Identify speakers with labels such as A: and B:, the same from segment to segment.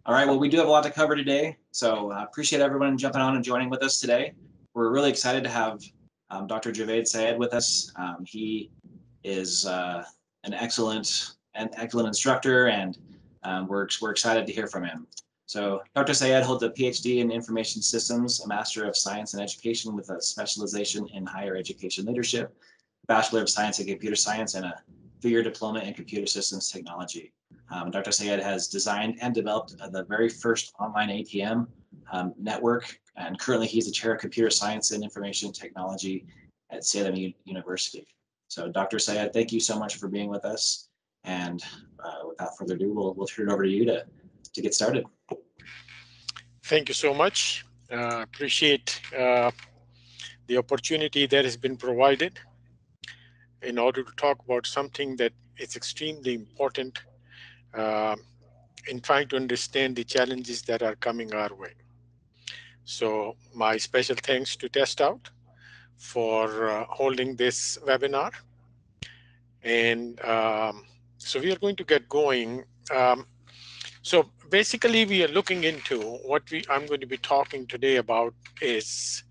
A: All right, well, we do have a lot to cover today, so appreciate everyone jumping on and joining with us today. We're really excited to have Dr. Javaid Syed with us. He is an excellent instructor, and we're excited to hear from him. So Dr. Syed holds a PhD in Information Systems, a Master of Science in Education with a specialization in Higher Education Leadership, Bachelor of Science in Computer Science, and a 2-year diploma in Computer Systems Technology. Dr. Syed has designed and developed the very first online ATM network, and currently he's the Chair of Computer Science and Information Technology at Salem University. So Dr. Syed, thank you so much for being with us. And without further ado, we'll turn it over to you to get started.
B: Thank you so much. Appreciate the opportunity that has been provided in order to talk about something that is extremely important in trying to understand the challenges that are coming our way. So my special thanks to Test Out for holding this webinar. And so we are going to get going. So basically, we are looking into what I'm going to be talking today about is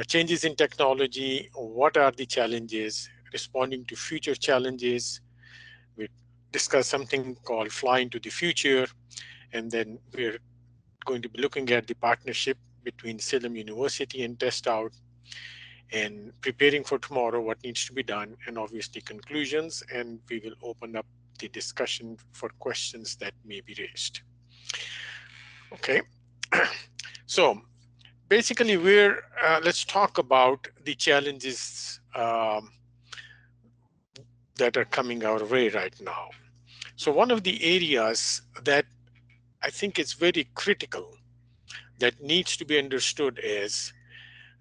B: changes in technology. What are the challenges? Responding to future challenges. We discuss something called Fly into the Future. And then we're going to be looking at the partnership between Salem University and Test Out, and preparing for tomorrow, what needs to be done, and obviously conclusions. And we will open up the discussion for questions that may be raised. Okay, so basically let's talk about the challenges that are coming our way right now. So one of the areas that I think is very critical that needs to be understood is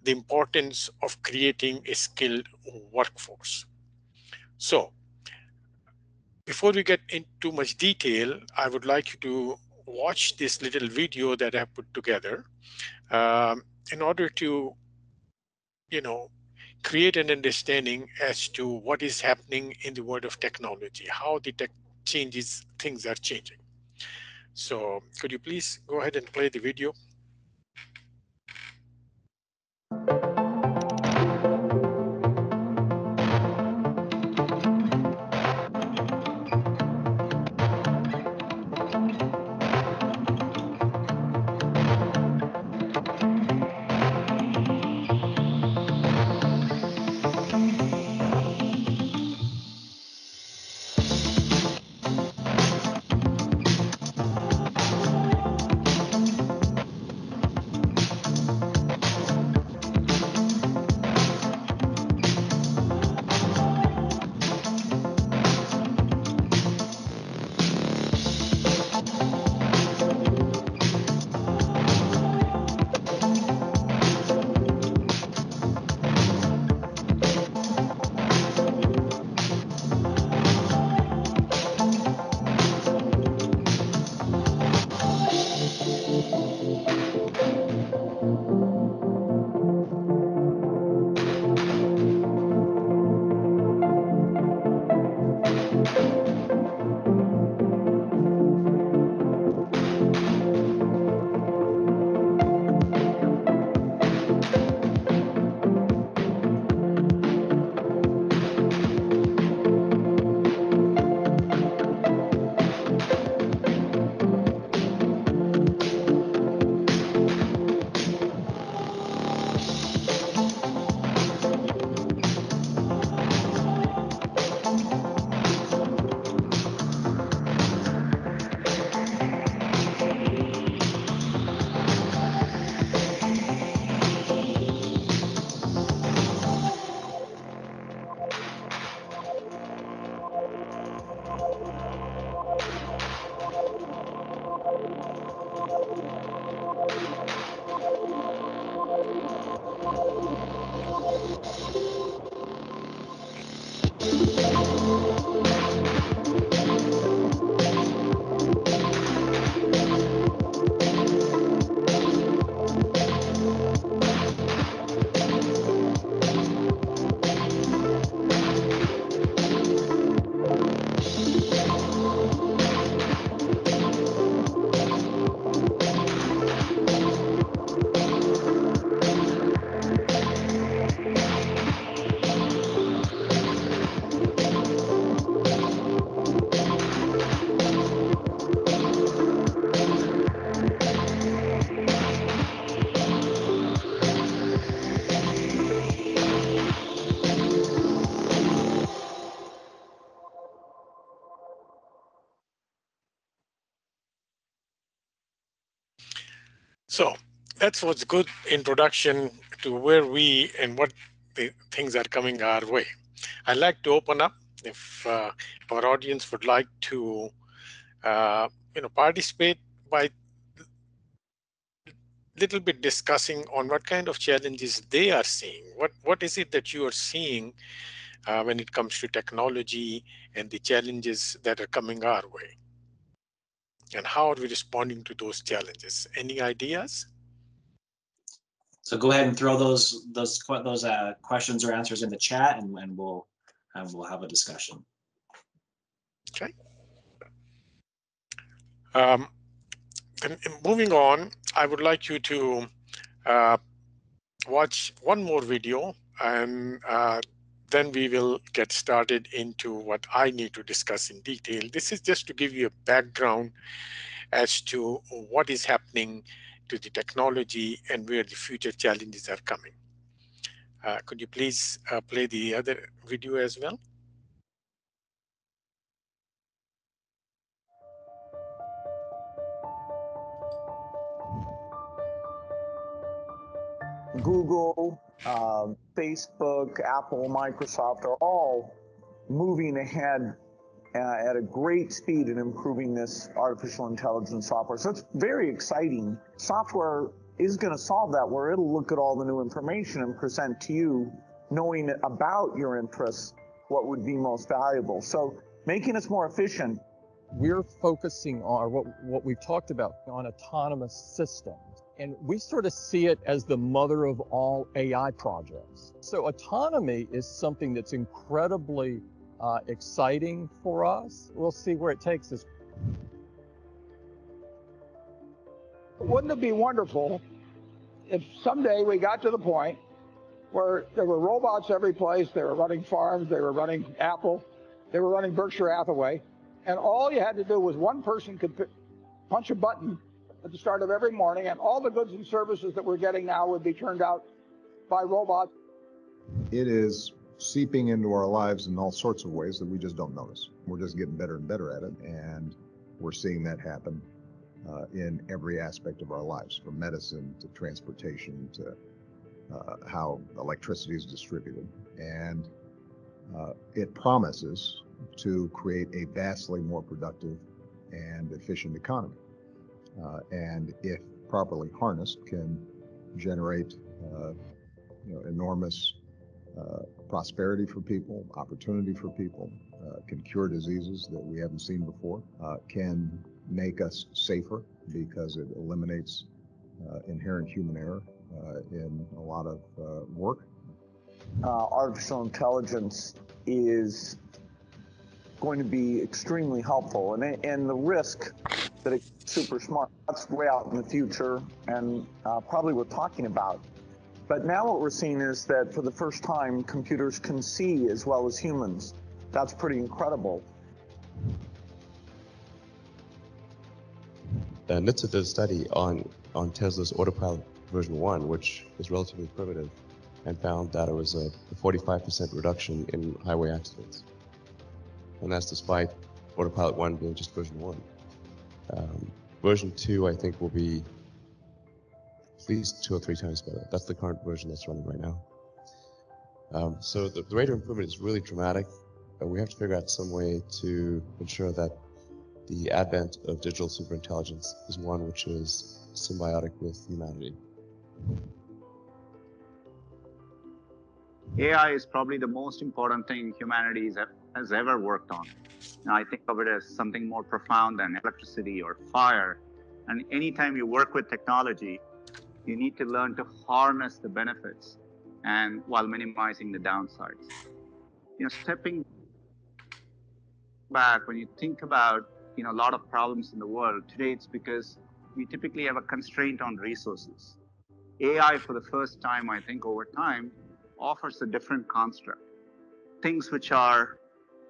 B: the importance of creating a skilled workforce. So before we get into much detail, I would like you to watch this little video that I have put together in order to, create an understanding as to what is happening in the world of technology, how the things are changing. So could you please go ahead and play the video? So that's what's good introduction to where we and what the things are coming our way. I'd like to open up if our audience would like to participate by little bit discussing on what kind of challenges they are seeing. What is it that you are seeing when it comes to technology and the challenges that are coming our way? And how are we responding to those challenges? Any ideas?
A: So go ahead and throw those questions or answers in the chat, and we'll have a discussion.
B: Okay. And moving on, I would like you to watch one more video, and then we will get started into what I need to discuss in detail. This is just to give you a background as to what is happening to the technology and where the future challenges are coming. Could you please play the other video as well?
C: Google, Facebook, Apple, Microsoft are all moving ahead at a great speed in improving this artificial intelligence software. So it's very exciting. Software is going to solve that, where it'll look at all the new information and present to you, knowing about your interests, what would be most valuable. So making us more efficient.
D: We're focusing on what we've talked about on autonomous systems. And we sort of see it as the mother of all AI projects. So autonomy is something that's incredibly exciting for us. We'll see where it takes us.
E: Wouldn't it be wonderful if someday we got to the point where there were robots every place, they were running farms, they were running Apple, they were running Berkshire Hathaway, and all you had to do was one person could punch a button at the start of every morning, and all the goods and services that we're getting now would be turned out by robots.
F: It is seeping into our lives in all sorts of ways that we just don't notice. We're just getting better and better at it, and we're seeing that happen in every aspect of our lives, from medicine to transportation to how electricity is distributed. And it promises to create a vastly more productive and efficient economy. And if properly harnessed, can generate enormous prosperity for people, opportunity for people, can cure diseases that we haven't seen before, can make us safer because it eliminates inherent human error in a lot of work.
C: Artificial intelligence is going to be extremely helpful, and the risk that it's super smart, that's way out in the future, and probably we're talking about. But now what we're seeing is that for the first time, computers can see as well as humans. That's pretty incredible.
G: NHTSA did a study on Tesla's Autopilot version 1, which is relatively primitive, and found that it was a 45% reduction in highway accidents. And that's despite Autopilot 1 being just version 1. Version 2, I think, will be at least 2 or 3 times better. That's the current version that's running right now. So the rate of improvement is really dramatic. We have to figure out some way to ensure that the advent of digital superintelligence is one which is symbiotic with humanity.
H: AI is probably the most important thing humanity has ever worked on. Now, I think of it as something more profound than electricity or fire. And anytime you work with technology, you need to learn to harness the benefits and while minimizing the downsides. Stepping back, when you think about a lot of problems in the world today, it's because we typically have a constraint on resources. AI, for the first time, I think over time, offers a different construct. Things which are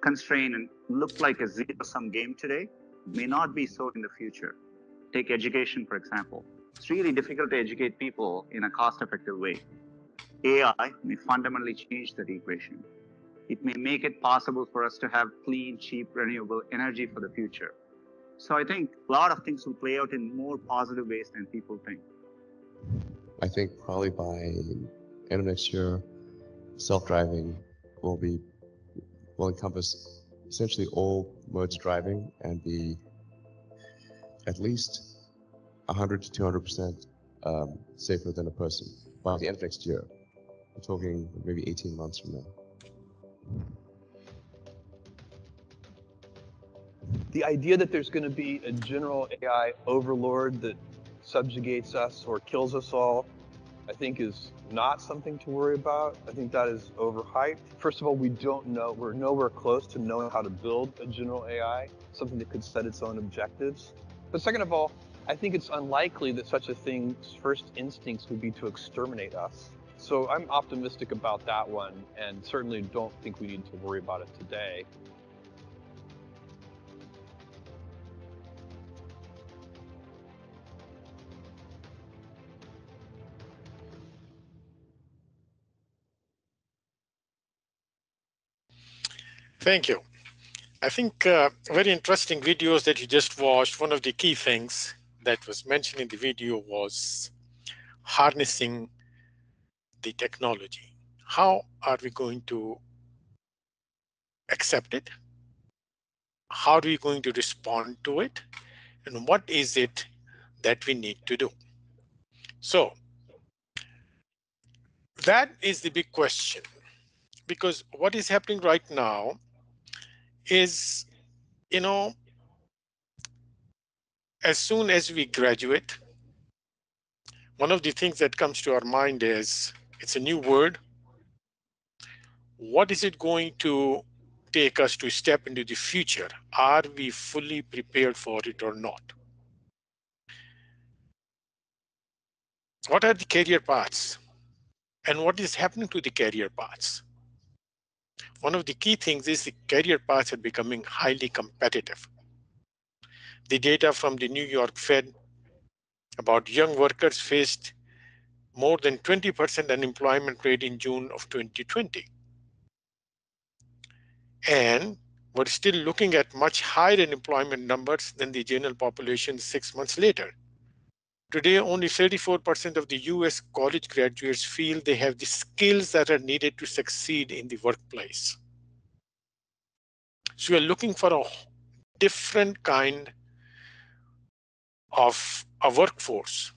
H: constrained and look like a zero-sum game today may not be so in the future. Take education, for example. It's really difficult to educate people in a cost-effective way. AI may fundamentally change that equation. It may make it possible for us to have clean, cheap, renewable energy for the future. So I think a lot of things will play out in more positive ways than people think.
G: I think probably by end of next year, self-driving will encompass essentially all modes of driving and be at least 100 to 200% safer than a person by the end of next year. We're talking maybe 18 months from now.
I: The idea that there's going to be a general AI overlord that subjugates us or kills us all, I think is not something to worry about. I think that is overhyped. First of all, we don't know, we're nowhere close to knowing how to build a general AI, something that could set its own objectives. But second of all, I think it's unlikely that such a thing's first instincts would be to exterminate us. So I'm optimistic about that one, and certainly don't think we need to worry about it today.
B: Thank you. I think very interesting videos that you just watched. One of the key things that was mentioned in the video was harnessing the technology. How are we going to accept it? How are we going to respond to it? And what is it that we need to do? So that is the big question, because what is happening right now is, as soon as we graduate, one of the things that comes to our mind is, it's a new word. What is it going to take us to step into the future? Are we fully prepared for it or not? What are the career paths? And what is happening to the career paths? One of the key things is the career paths are becoming highly competitive. The data from the New York Fed about young workers faced more than 20% unemployment rate in June of 2020. And we're still looking at much higher unemployment numbers than the general population 6 months later. Today, only 34% of the US college graduates feel they have the skills that are needed to succeed in the workplace. So we are looking for a different kind of a workforce.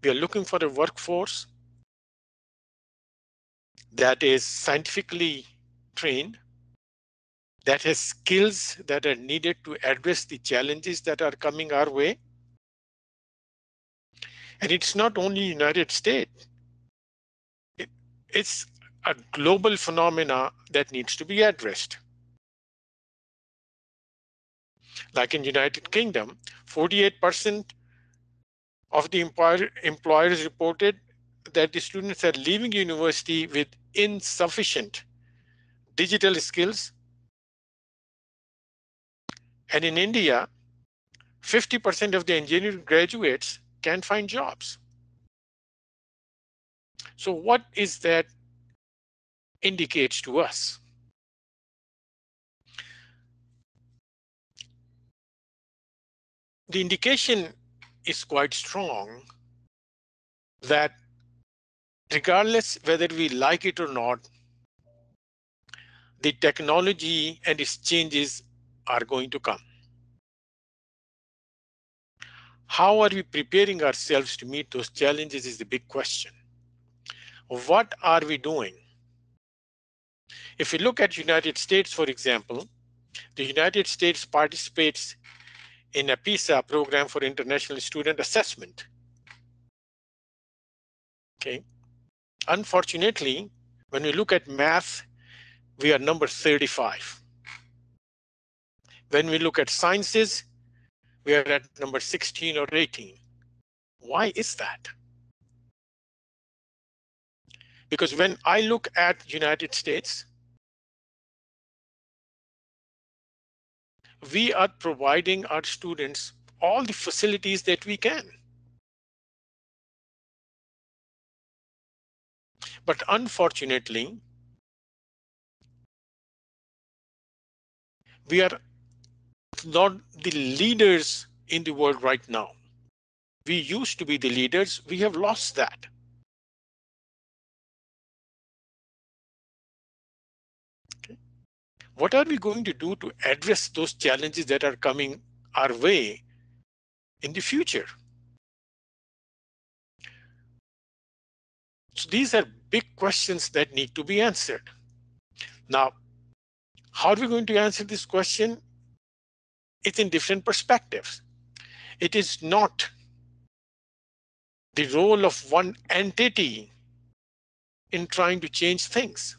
B: We are looking for a workforce that is scientifically trained, that has skills that are needed to address the challenges that are coming our way. And it's not only United States. It's a global phenomena that needs to be addressed. Like in United Kingdom, 48% of the employers reported that the students are leaving university with insufficient digital skills. And in India, 50% of the engineering graduates can't find jobs. So what is that indicates to us? The indication is quite strong that regardless whether we like it or not, the technology and its changes are going to come. How are we preparing ourselves to meet those challenges is the big question. What are we doing? If we look at United States, for example, the United States participates in a PISA program for international student assessment. Okay. Unfortunately, when we look at math, we are number 35. When we look at sciences, we are at number 16 or 18. Why is that? Because when I look at United States, we are providing our students all the facilities that we can. But unfortunately, we are not the leaders in the world right now. we used to be the leaders, we have lost that. Okay. What are we going to do to address those challenges that are coming our way in the future? So these are big questions that need to be answered. Now, how are we going to answer this question? It's in different perspectives. It is not the role of one entity in trying to change things.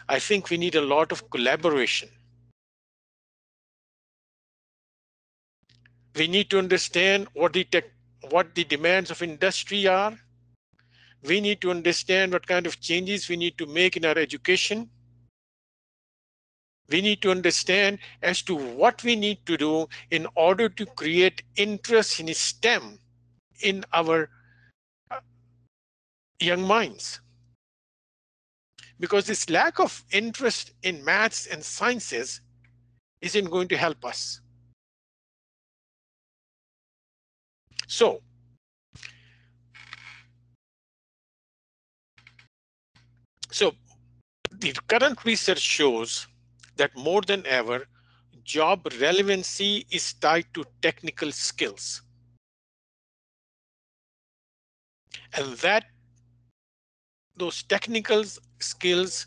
B: I think we need a lot of collaboration. We need to understand what the demands of industry are. We need to understand what kind of changes we need to make in our education. We need to understand as to what we need to do in order to create interest in STEM in our young minds. Because this lack of interest in maths and sciences isn't going to help us. So, the current research shows that more than ever, job relevancy is tied to technical skills. And that those technical skills,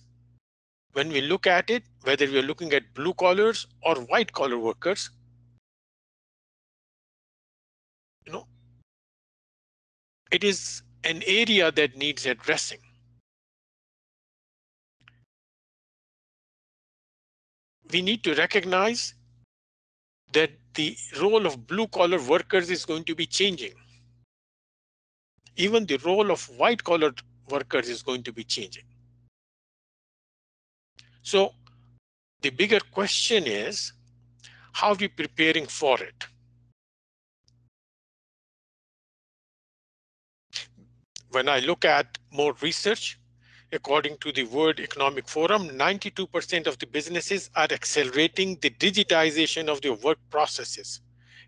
B: when we look at it, whether we are looking at blue collars or white collar workers, it is an area that needs addressing. We need to recognize that the role of blue collar workers is going to be changing. Even the role of white collar workers is going to be changing. So the bigger question is, how are we preparing for it? When I look at more research, according to the World Economic Forum, 92% of the businesses are accelerating the digitization of their work processes,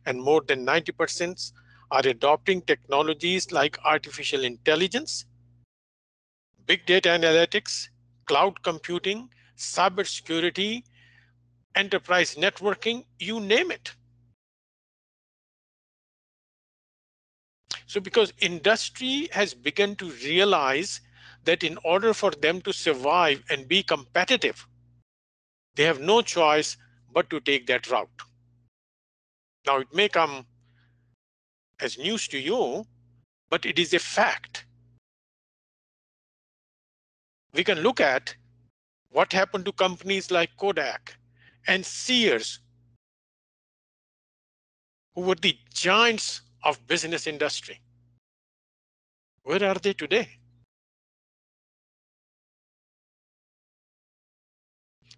B: and more than 90% are adopting technologies like artificial intelligence, big data analytics, cloud computing, cybersecurity, enterprise networking, you name it. So because industry has begun to realize that in order for them to survive and be competitive, they have no choice but to take that route. Now, it may come as news to you, but it is a fact. We can look at what happened to companies like Kodak and Sears, who were the giants of business industry. Where are they today?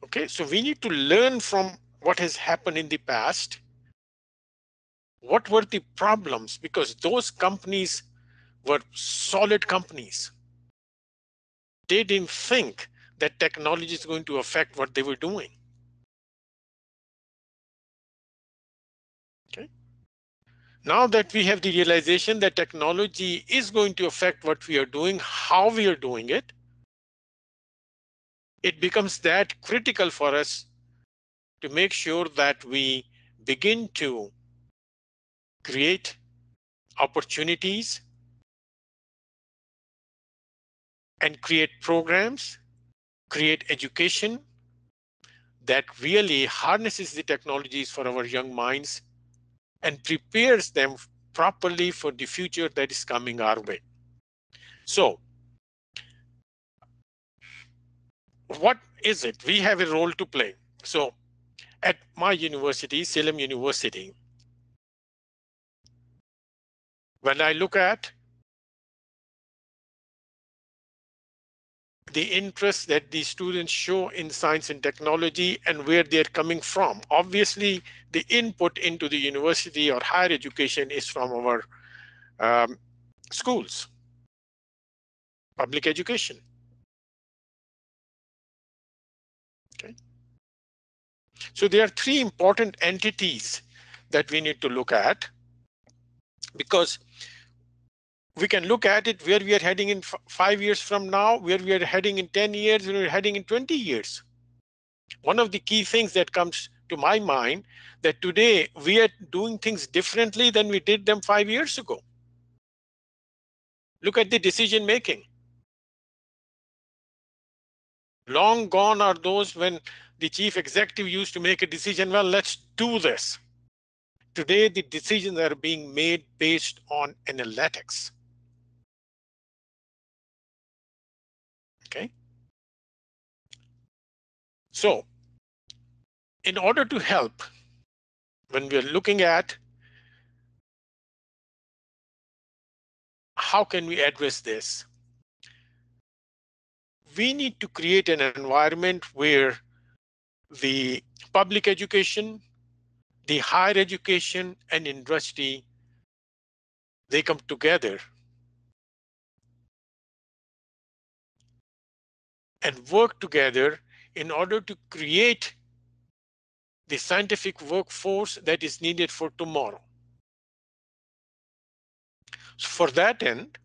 B: Okay, so we need to learn from what has happened in the past. What were the problems? Because those companies were solid companies. They didn't think that technology is going to affect what they were doing. Okay. Now that we have the realization that technology is going to affect what we are doing, how we are doing it, it becomes that critical for us to make sure that we begin to create opportunities and create programs, create education that really harnesses the technologies for our young minds and prepares them properly for the future that is coming our way. So, what is it? We have a role to play. So, at my university, Salem University, when I look at the interest that the students show in science and technology and where they're coming from, obviously the input into the university or higher education is from our schools, public education. Okay. So there are three important entities that we need to look at. because we can look at it where we are heading in 5 years from now, where we are heading in 10 years, where we are heading in 20 years. One of the key things that comes to my mind that today we are doing things differently than we did them 5 years ago. Look at the decision making. Long gone are those when the chief executive used to make a decision, well, let's do this. Today, the decisions are being made based on analytics. Okay. So, in order to help, when we are looking at how can we address this, we need to create an environment where the public education, the higher education, and industry, they come together and work together in order to create the scientific workforce that is needed for tomorrow. So for that end,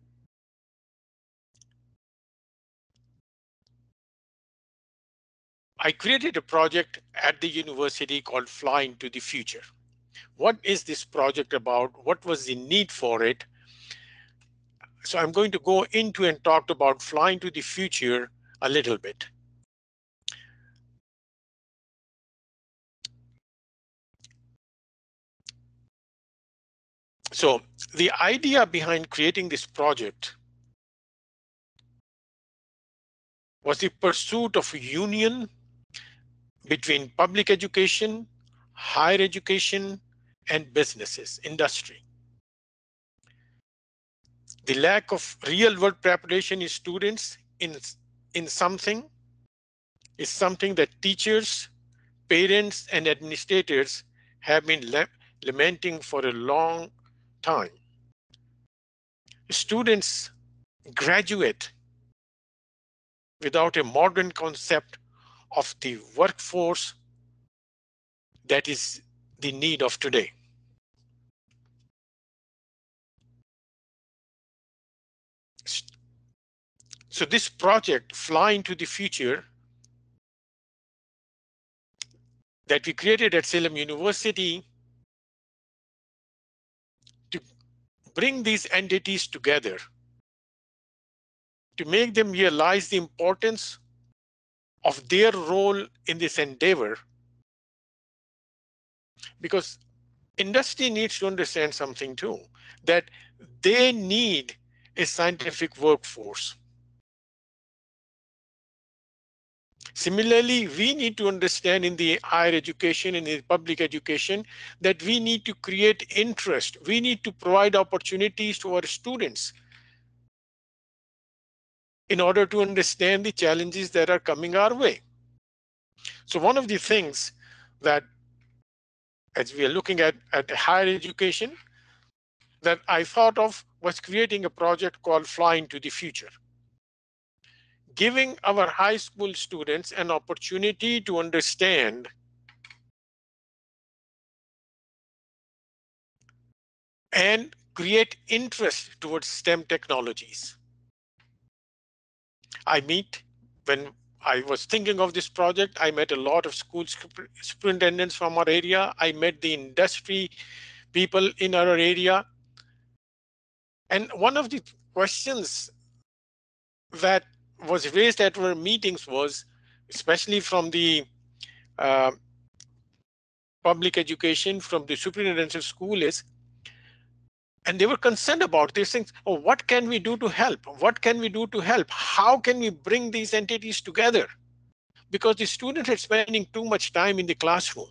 B: I created a project at the university called Fly into the Future. What is this project about? What was the need for it? So I'm going to go into and talk about Fly into the Future a little bit. So the idea behind creating this project was the pursuit of a union between public education, higher education, and businesses, industry. The lack of real-world preparation in students in something is something that teachers, parents, and administrators have been lamenting for a long time. Students graduate without a modern concept of the workforce that is the need of today. So this project, Fly into the Future, that we created at Salem University to bring these entities together, to make them realize the importance of their role in this endeavor, because industry needs to understand something too, that they need a scientific workforce. Similarly, we need to understand in the higher education and in the public education that we need to create interest. We need to provide opportunities to our students in order to understand the challenges that are coming our way. So one of the things that, as we are looking at higher education, that I thought of was creating a project called Fly into the Future, giving our high school students an opportunity to understand and create interest towards STEM technologies. When I was thinking of this project, I met a lot of school superintendents from our area. I met the industry people in our area. And one of the questions that was raised at our meetings was, especially from the public education, from the superintendents of school, is, and they were concerned about these things. Oh, what can we do to help? What can we do to help? How can we bring these entities together? Because the students are spending too much time in the classroom.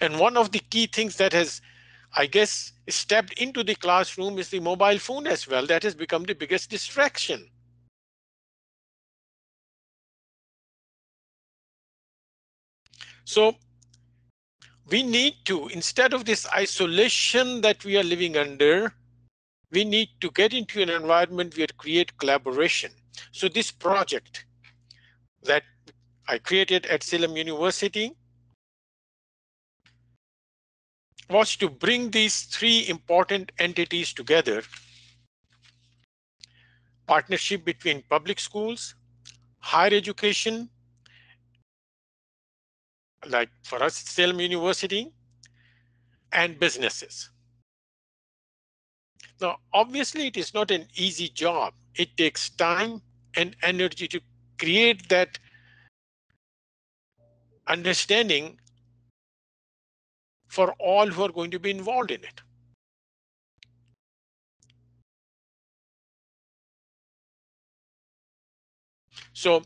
B: And one of the key things that has, I guess, stepped into the classroom is the mobile phone as well. That has become the biggest distraction. So we need to, instead of this isolation that we are living under, we need to get into an environment where create collaboration. So this project that I created at Salem University was to bring these three important entities together: partnership between public schools, higher education, like for us, Salem University, and businesses. Now, obviously, it is not an easy job. It takes time and energy to create that understanding for all who are going to be involved in it. So,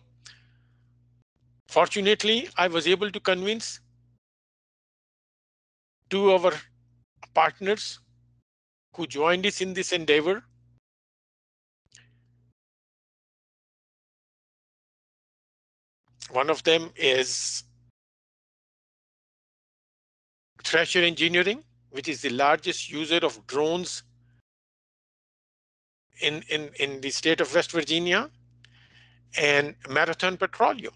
B: fortunately, I was able to convince two of our partners who joined us in this endeavor. One of them is Thrasher Engineering, which is the largest user of drones in the state of West Virginia, and Marathon Petroleum.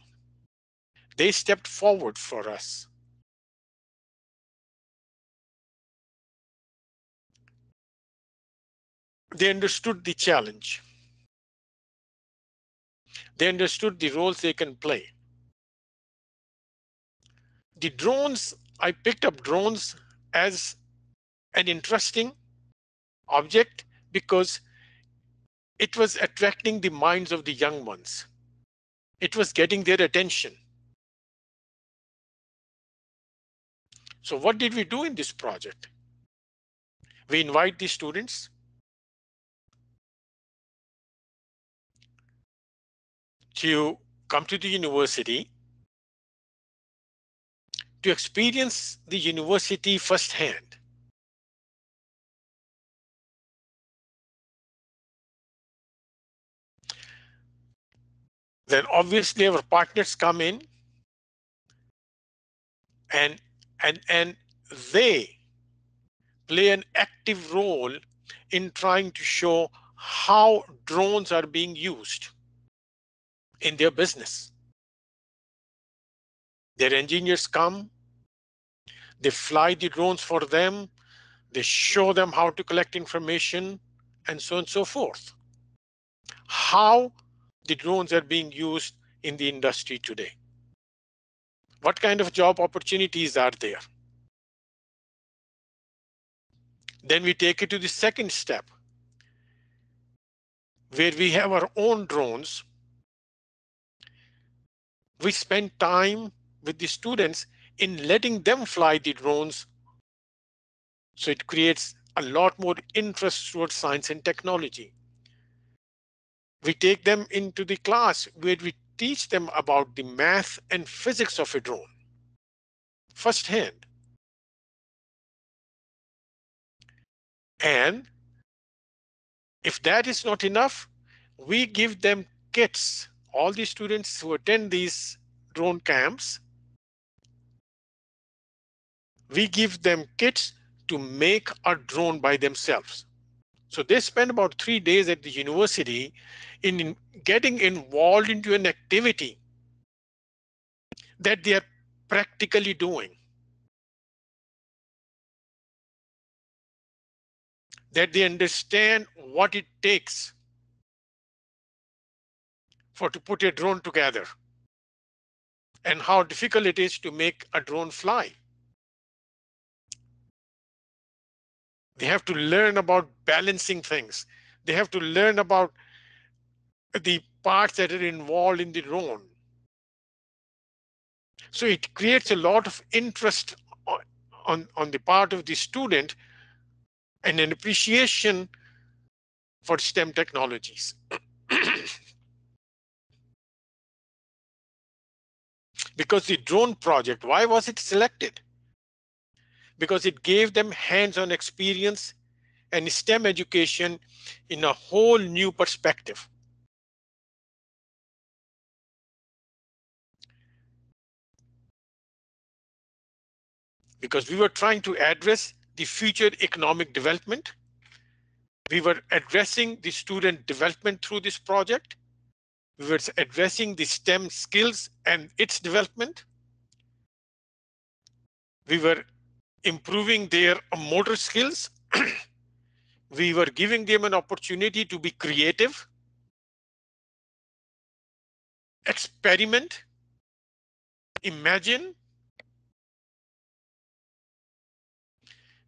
B: They stepped forward for us. They understood the challenge. They understood the roles they can play. The drones, I picked up drones as an interesting object because it was attracting the minds of the young ones. It was getting their attention. So what did we do in this project? We invite the students to come to the university to experience the university firsthand. Then obviously our partners come in and they play an active role in trying to show how drones are being used in their business. Their engineers come, they fly the drones for them, they show them how to collect information, and so on and so forth. How the drones are being used in the industry today. What kind of job opportunities are there? Then we take it to the second step, where we have our own drones. We spend time with the students in letting them fly the drones. So it creates a lot more interest towards science and technology. We take them into the class where we teach them about the math and physics of a drone firsthand. And if that is not enough, we give them kits. All the students who attend these drone camps, we give them kits to make a drone by themselves. So they spend about 3 days at the university in getting involved into an activity that they are practically doing, that they understand what it takes to put a drone together and how difficult it is to make a drone fly. They have to learn about balancing things. They have to learn about the parts that are involved in the drone. So it creates a lot of interest on the part of the student and an appreciation for STEM technologies. Because the drone project, why was it selected? Because it gave them hands-on experience and STEM education in a whole new perspective. Because we were trying to address the future economic development. We were addressing the student development through this project. We were addressing the STEM skills and its development. We were improving their motor skills. We were giving them an opportunity to be creative, experiment, imagine.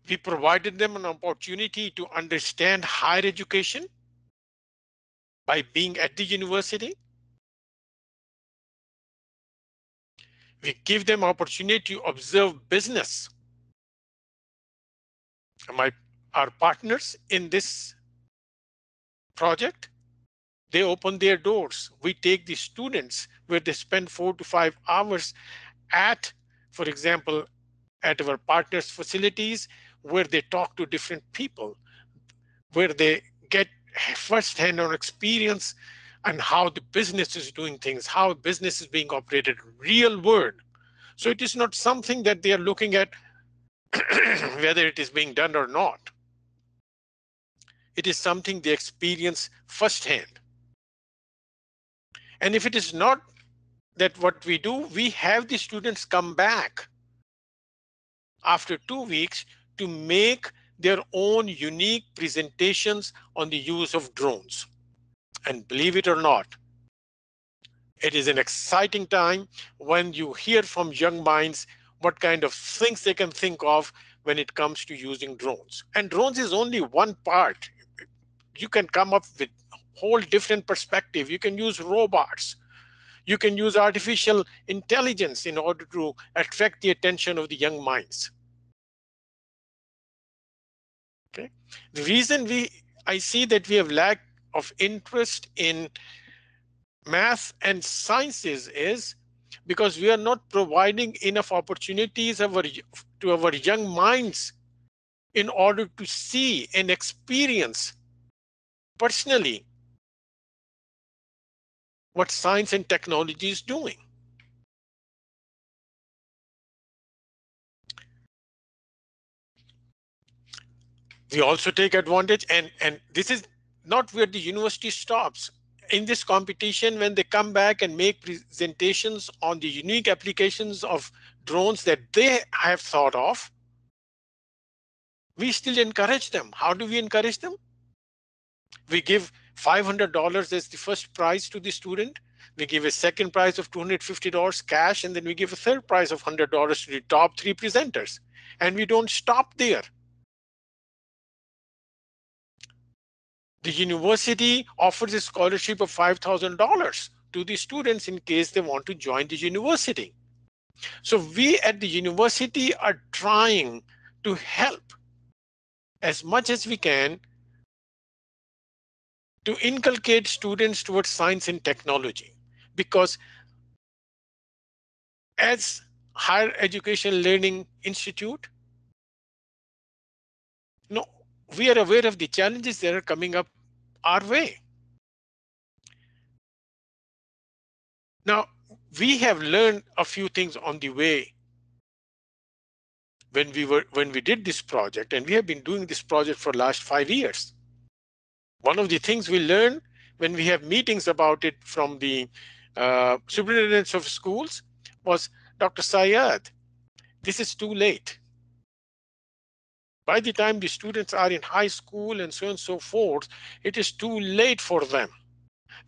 B: We provided them an opportunity to understand higher education by being at the university. We give them opportunity to observe business. Our partners in this project, they open their doors. We take the students where they spend 4 to 5 hours at, for example, at our partners' facilities, where they talk to different people, where they get first-hand on experience and how the business is doing things, how business is being operated, real world. So it is not something that they are looking at whether it is being done or not. It is something they experience firsthand. And if it is not that what we do, we have the students come back after 2 weeks to make their own unique presentations on the use of drones. And believe it or not, it is an exciting time when you hear from young minds what kind of things they can think of when it comes to using drones. And drones is only one part. You can come up with a whole different perspective. You can use robots. You can use artificial intelligence in order to attract the attention of the young minds. Okay. The reason I see that we have lack of interest in math and sciences is because we are not providing enough opportunities to our young minds in order to see and experience personally what science and technology is doing. We also take advantage, and this is not where the university stops. In this competition, when they come back and make presentations on the unique applications of drones that they have thought of, we still encourage them. How do we encourage them? We give $500 as the first prize to the student. We give a second prize of $250 cash, and then we give a third prize of $100 to the top 3 presenters. And we don't stop there. The university offers a scholarship of $5,000 to the students in case they want to join the university. So we at the university are trying to help as much as we can to inculcate students towards science and technology, because as higher education learning institute, we are aware of the challenges that are coming up our way. Now, we have learned a few things on the way when we did this project, and we have been doing this project for the last 5 years. One of the things we learn when we have meetings about it from the superintendents of schools was, Dr. Syed, this is too late. By the time the students are in high school and so on and so forth, it is too late for them.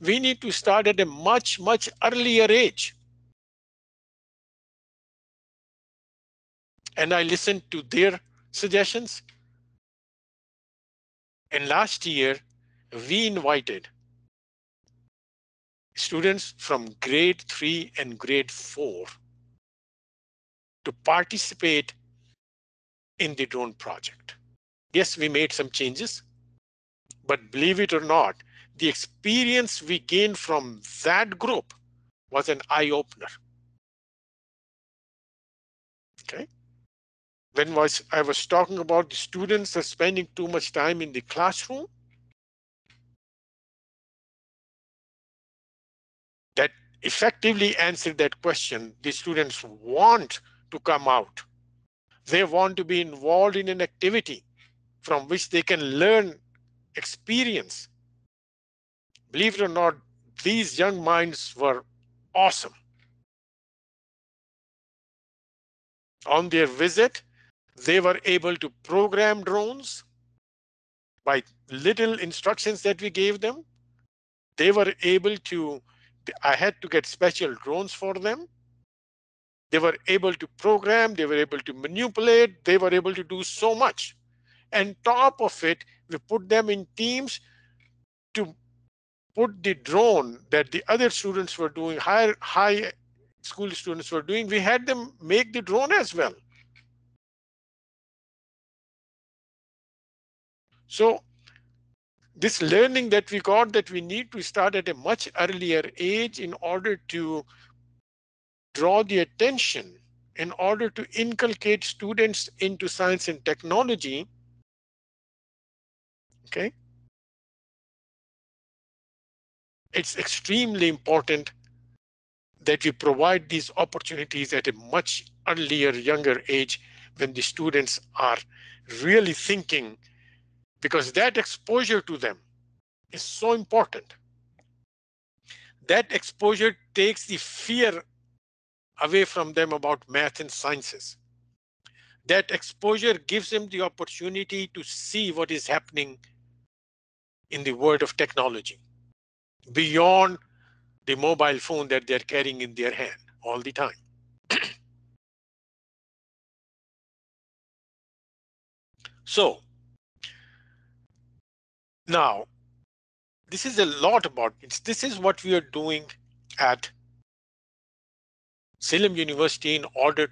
B: We need to start at a much, much earlier age. And I listened to their suggestions. And last year, we invited students from grade 3 and grade 4 to participate in the drone project. Yes, we made some changes, but believe it or not, the experience we gained from that group was an eye-opener. Okay. When I was talking about the students are spending too much time in the classroom, that effectively answered that question. The students want to come out. They want to be involved in an activity from which they can learn experience. Believe it or not, these young minds were awesome. On their visit, They were able to program drones by little instructions that we gave them. They were able to, I had to get special drones for them. They were able to program, they were able to manipulate, they were able to do so much. And top of it, we put them in teams to put the drone that the other students were doing, high school students were doing, we had them make the drone as well. So this learning that we got, that we need to start at a much earlier age in order to draw the attention, in order to inculcate students into science and technology. Okay. It's extremely important that we provide these opportunities at a much earlier, younger age, when the students are really thinking, because that exposure to them is so important. That exposure takes the fear away from them about math and sciences. That exposure gives them the opportunity to see what is happening in the world of technology beyond the mobile phone that they're carrying in their hand all the time. So now, this is a lot about it. This is what we are doing at Salem University in order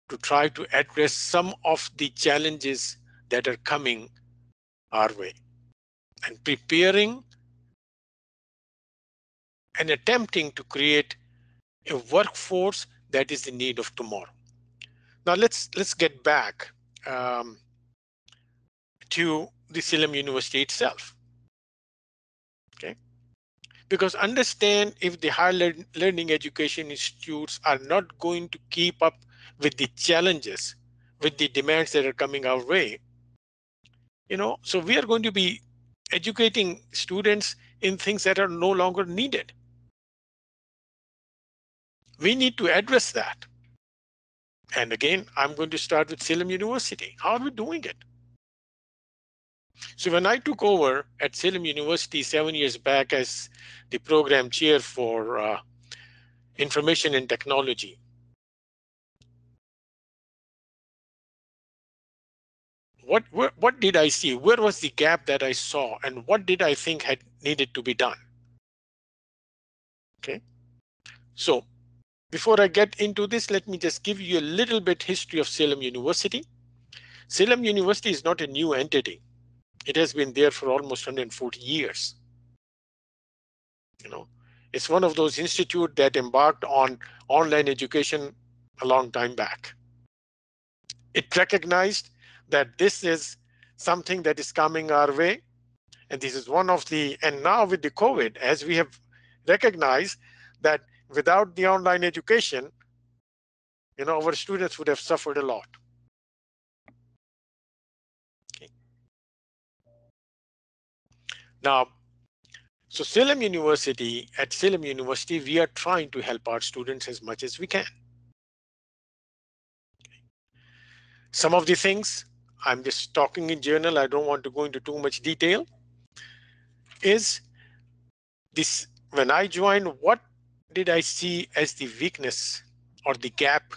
B: to try to address some of the challenges that are coming our way, and preparing and attempting to create a workforce that is in need of tomorrow. Now let's get back to the Salem University itself. Okay, because understand, if the higher learning education institutes are not going to keep up with the challenges, with the demands that are coming our way, so we are going to be educating students in things that are no longer needed. We need to address that. And again, I'm going to start with Salem University. How are we doing it? So when I took over at Salem University 7 years back as the program chair for information and technology, what did I see? Where was the gap that I saw, and what did I think had needed to be done? Okay, so before I get into this, let me just give you a little bit history of Salem University. Salem University is not a new entity. It has been there for almost 140 years. It's one of those institutes that embarked on online education a long time back. It recognized that this is something that is coming our way, and this is one of the, and now with the COVID, as we have recognized that without the online education, our students would have suffered a lot. Okay. Now, so at Salem University, we are trying to help our students as much as we can. Some of the things, I'm just talking in general, I don't want to go into too much detail, is this: when I joined, what did I see as the weakness or the gap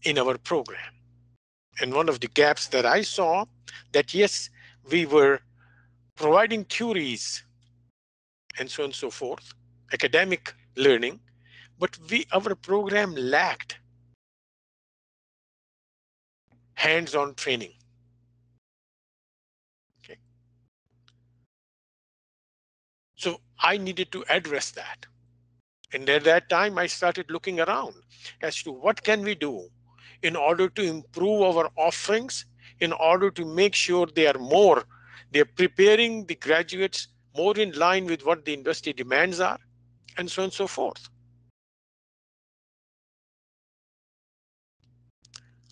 B: in our program? And one of the gaps that I saw, that yes, we were providing theories and so on and so forth, academic learning, but our program lacked hands-on training. Okay. So I needed to address that. And at that time, I started looking around as to what can we do in order to improve our offerings, in order to make sure they're preparing the graduates more in line with what the industry demands are, and so on and so forth.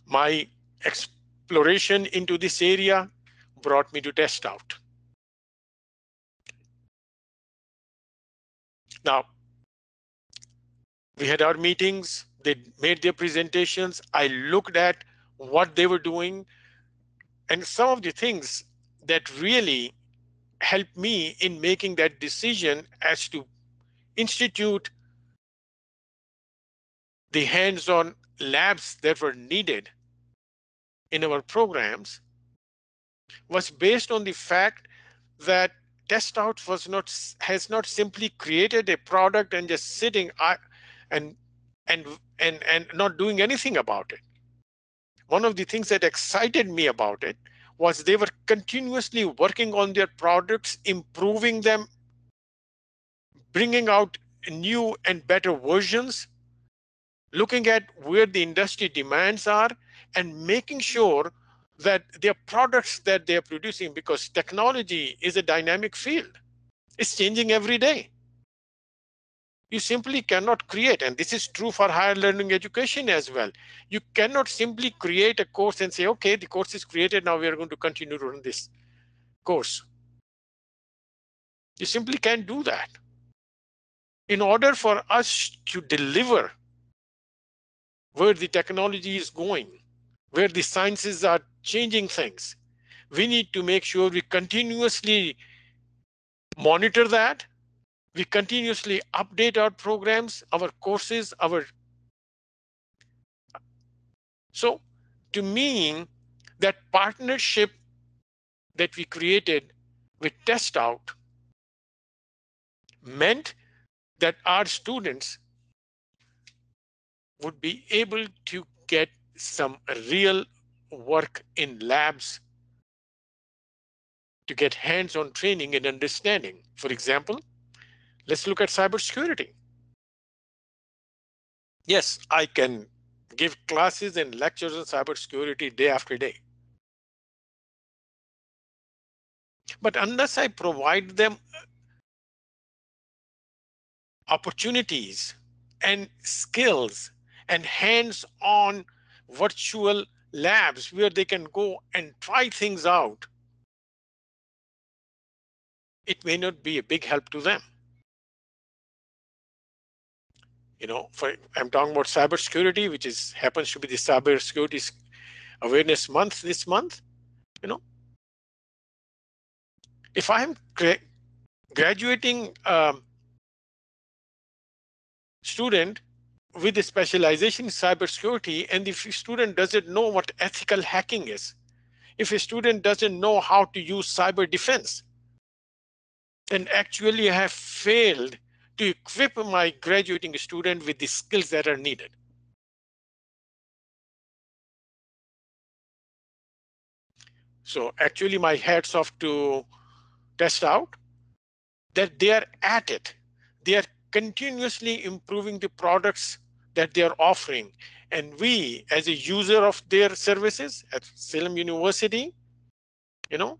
B: My exploration into this area brought me to test out. Now, we had our meetings, they made their presentations. I looked at what they were doing, and some of the things that really helped me in making that decision as to institute the hands-on labs that were needed in our programs was based on the fact that Test Out has not simply created a product and just sitting and and not doing anything about it. One of the things that excited me about it was they were continuously working on their products, improving them, bringing out new and better versions, looking at where the industry demands are, and making sure that their products that they're producing, because technology is a dynamic field, it's changing every day. You simply cannot create, and this is true for higher learning education as well. You cannot simply create a course and say, okay, the course is created, now we are going to continue to run this course. You simply can't do that. In order for us to deliver where the technology is going, where the sciences are changing things, we need to make sure we continuously monitor that. We continuously update our programs, our courses, So to me, that partnership that we created with Test Out meant that our students would be able to get some real work in labs to get hands-on training and understanding. For example, let's look at cybersecurity. Yes, I can give classes and lectures on cybersecurity day after day. But unless I provide them opportunities and skills and hands-on virtual labs where they can go and try things out, it may not be a big help to them. You know, I'm talking about cybersecurity, which happens to be the Cybersecurity Awareness Month this month. You know, if I'm graduating student with a specialization in cybersecurity, and if a student doesn't know what ethical hacking is, if a student doesn't know how to use cyber defense, then actually I have failed to equip my graduating student with the skills that are needed. So actually my hats off to Test Out that they are at it. They are continuously improving the products that they are offering. And we, as a user of their services at Salem University, you know,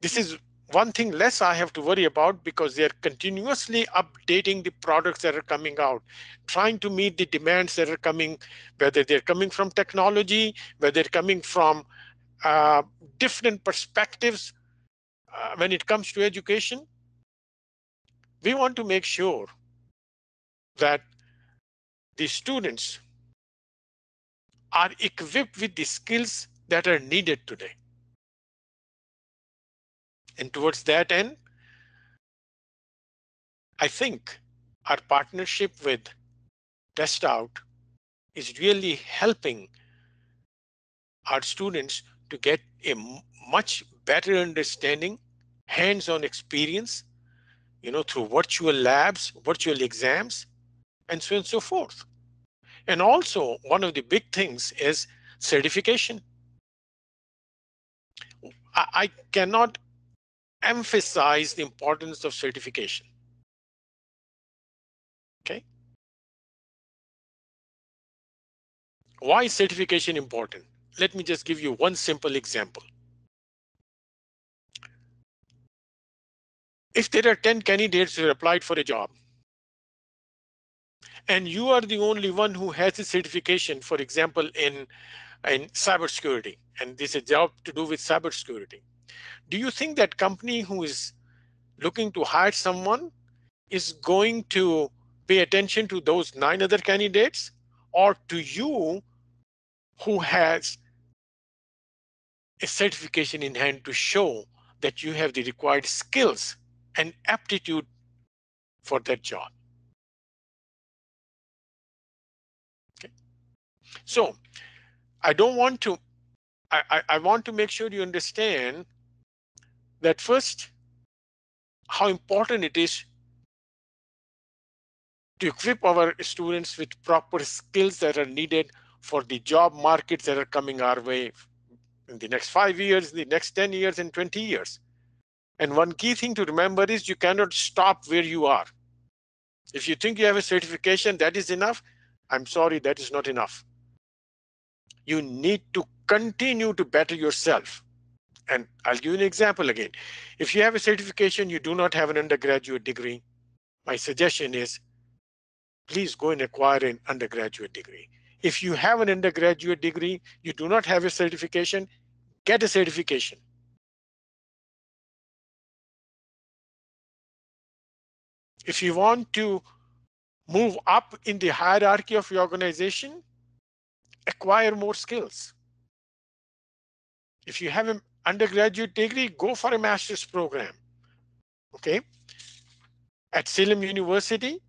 B: this is one thing less I have to worry about, because they're continuously updating the products that are coming out, trying to meet the demands that are coming, whether they're coming from technology, whether they're coming from different perspectives when it comes to education. We want to make sure that the students are equipped with the skills that are needed today. And towards that end, I think our partnership with Test Out is really helping our students to get a much better understanding, hands-on experience, you know, through virtual labs, virtual exams, and so on and so forth. And also, one of the big things is certification. I cannot emphasize the importance of certification. Okay. Why is certification important? Let me just give you one simple example. If there are 10 candidates who applied for a job, and you are the only one who has a certification, for example, in cybersecurity, and this is a job to do with cybersecurity, do you think that company who is looking to hire someone is going to pay attention to those 9 other candidates, or to you who has a certification in hand to show that you have the required skills and aptitude for that job. Okay. So I don't want to, I want to make sure you understand that first, how important it is to equip our students with proper skills that are needed for the job markets that are coming our way in the next 5 years, the next 10 years, and 20 years. And one key thing to remember is you cannot stop where you are. If you think you have a certification, that is enough. I'm sorry, that is not enough. You need to continue to better yourself. And I'll give you an example again. If you have a certification, you do not have an undergraduate degree, my suggestion is please go and acquire an undergraduate degree. If you have an undergraduate degree, you do not have a certification, get a certification. If you want to move up in the hierarchy of your organization, acquire more skills. If you have an undergraduate degree, go for a master's program. Okay. At Salem University,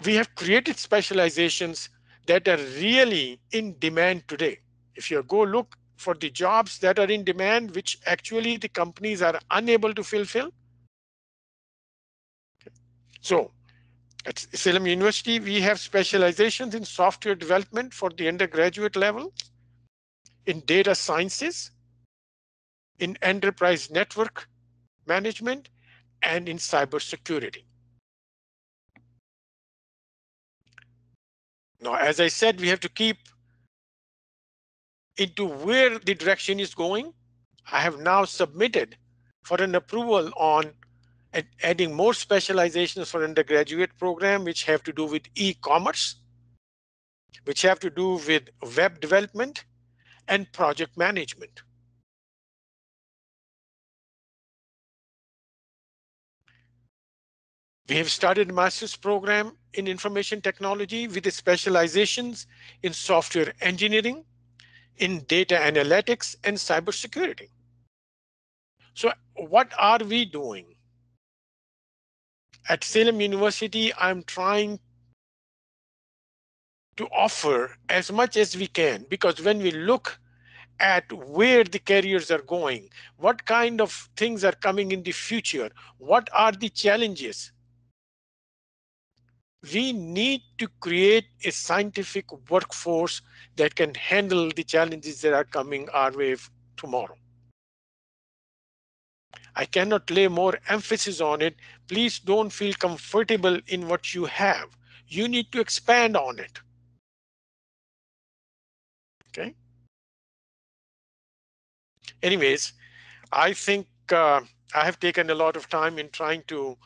B: we have created specializations that are really in demand today. If you go look for the jobs that are in demand, which actually the companies are unable to fulfill. So at Salem University, we have specializations in software development for the undergraduate level, in data sciences, in enterprise network management, and in cybersecurity. Now, as I said, we have to keep into where the direction is going. I have now submitted for an approval on adding more specializations for undergraduate program, which have to do with e-commerce, which have to do with web development and project management. We have started a master's program in information technology with the specializations in software engineering, in data analytics, and cybersecurity. So what are we doing? At Salem University, I'm trying to offer as much as we can, because when we look at where the careers are going, what kind of things are coming in the future, what are the challenges, we need to create a scientific workforce that can handle the challenges that are coming our way tomorrow. I cannot lay more emphasis on it. Please don't feel comfortable in what you have. You need to expand on it. Okay. Anyways, I think I have taken a lot of time in trying to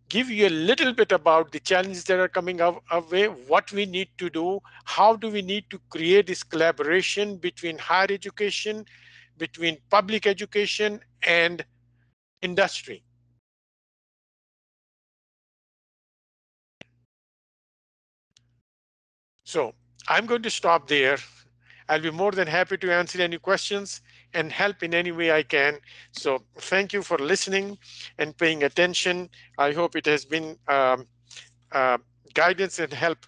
B: give you a little bit about the challenges that are coming our way, what we need to do, how do we need to create this collaboration between higher education, between public education and industry. So I'm going to stop there. I'll be more than happy to answer any questions and help in any way I can. So thank you for listening and paying attention. I hope it has been guidance and help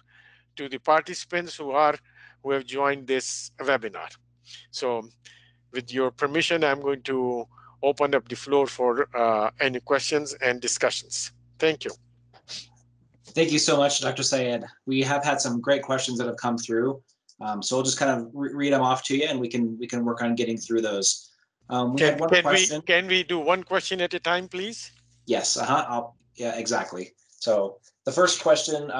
B: to the participants who have joined this webinar. So with your permission, I'm going to open up the floor for any questions and discussions. Thank you.
A: Thank you so much, Dr. Syed. We have had some great questions that have come through. So we'll just kind of read them off to you, and we can work on getting through those. We had one question.
B: Can we do one question at a time, please?
A: Yes. Yeah, exactly. So the first question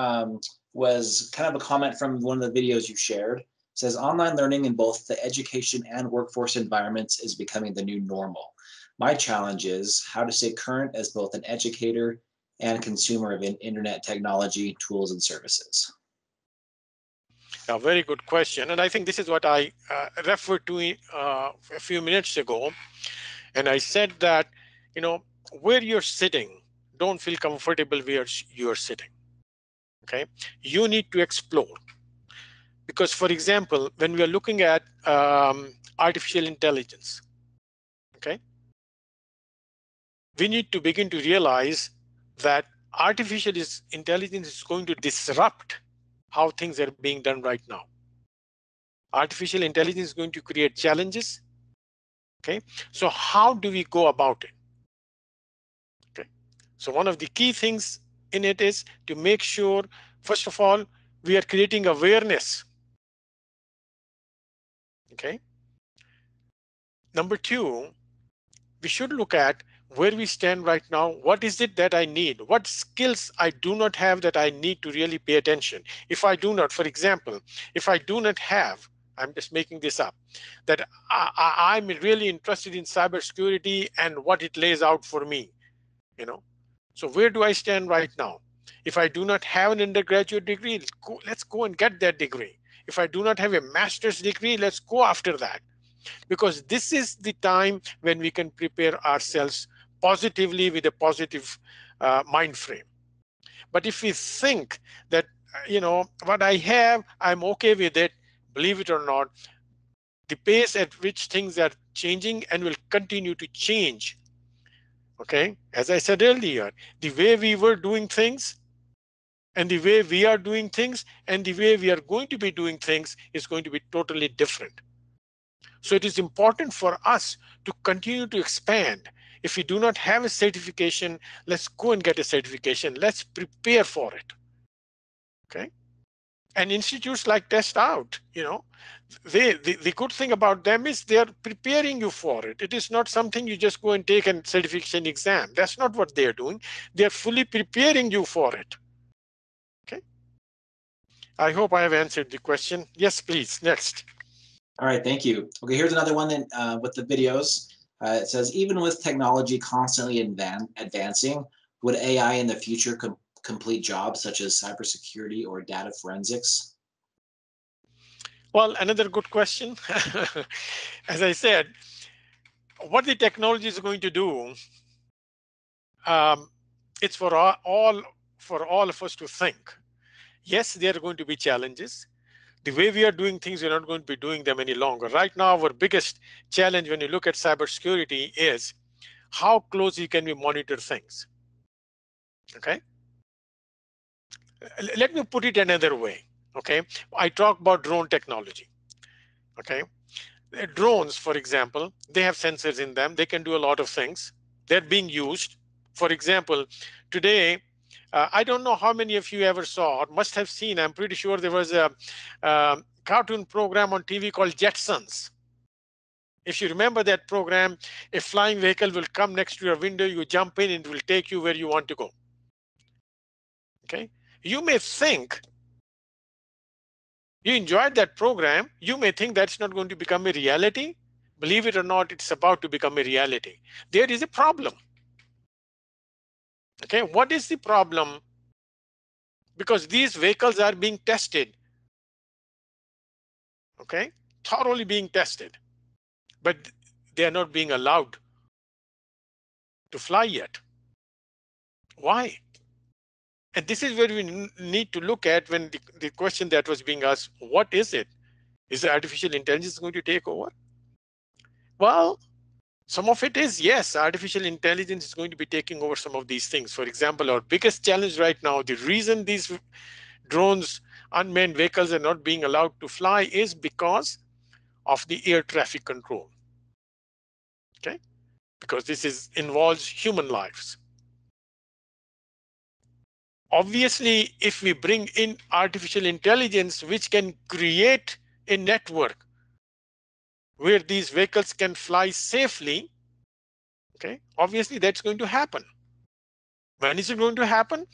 A: was kind of a comment from one of the videos you shared. It says online learning in both the education and workforce environments is becoming the new normal. My challenge is how to stay current as both an educator and consumer of internet technology, tools, and services.
B: A very good question. And I think this is what I referred to a few minutes ago. And I said that, you know, where you're sitting, don't feel comfortable where you're sitting. Okay. You need to explore. Because, for example, when we are looking at artificial intelligence, okay, we need to begin to realize that artificial intelligence is going to disrupt how things are being done right now. Artificial intelligence is going to create challenges. Okay, so how do we go about it? Okay, so one of the key things in it is to make sure, first of all, we are creating awareness. Okay. Number two, we should look at where we stand right now. What is it that I need? What skills I do not have that I need to really pay attention? If I do not, for example, if I do not have, I'm just making this up, that I'm really interested in cybersecurity and what it lays out for me, you know. So where do I stand right now? If I do not have an undergraduate degree, let's go and get that degree. If I do not have a master's degree, let's go after that. Because this is the time when we can prepare ourselves positively with a positive mind frame. But if we think that, what I have, I'm okay with it, believe it or not, the pace at which things are changing and will continue to change. Okay, as I said earlier, the way we were doing things and the way we are doing things and the way we are going to be doing things is going to be totally different. So it is important for us to continue to expand. If we do not have a certification, let's go and get a certification. Let's prepare for it. Okay. And institutes like Test Out, the good thing about them is they're preparing you for it. It is not something you just go and take a certification exam. That's not what they're doing. They're fully preparing you for it. Okay. I hope I have answered the question. Yes, please. Next.
A: All right, thank you. Okay, here's another one that, with the videos. It says, even with technology constantly advancing, would AI in the future complete jobs such as cybersecurity or data forensics?
B: Well, another good question. As I said, what the technology is going to do, it's for all of us to think. Yes, there are going to be challenges. The way we are doing things, we're not going to be doing them any longer. Right now, our biggest challenge when you look at cybersecurity is how closely can we monitor things? Okay. Let me put it another way. Okay. I talk about drone technology. Okay. Drones, for example, they have sensors in them. They can do a lot of things. They're being used. For example, today, I don't know how many of you ever saw or must have seen. I'm pretty sure there was a cartoon program on TV called Jetsons. If you remember that program, a flying vehicle will come next to your window, you jump in and it will take you where you want to go. Okay. You may think you enjoyed that program. You may think that's not going to become a reality. Believe it or not, it's about to become a reality. There is a problem. Okay, what is the problem? Because these vehicles are being tested. Okay, thoroughly being tested. But they are not being allowed to fly yet. Why? And this is where we need to look at when the question that was being asked, what is it? Is the artificial intelligence going to take over? Well, some of it is, yes, artificial intelligence is going to be taking over some of these things. For example, our biggest challenge right now, the reason these drones, unmanned vehicles are not being allowed to fly is because of the air traffic control. Okay, because this involves human lives. Obviously, if we bring in artificial intelligence, which can create a network where these vehicles can fly safely, okay, obviously that's going to happen. When is it going to happen?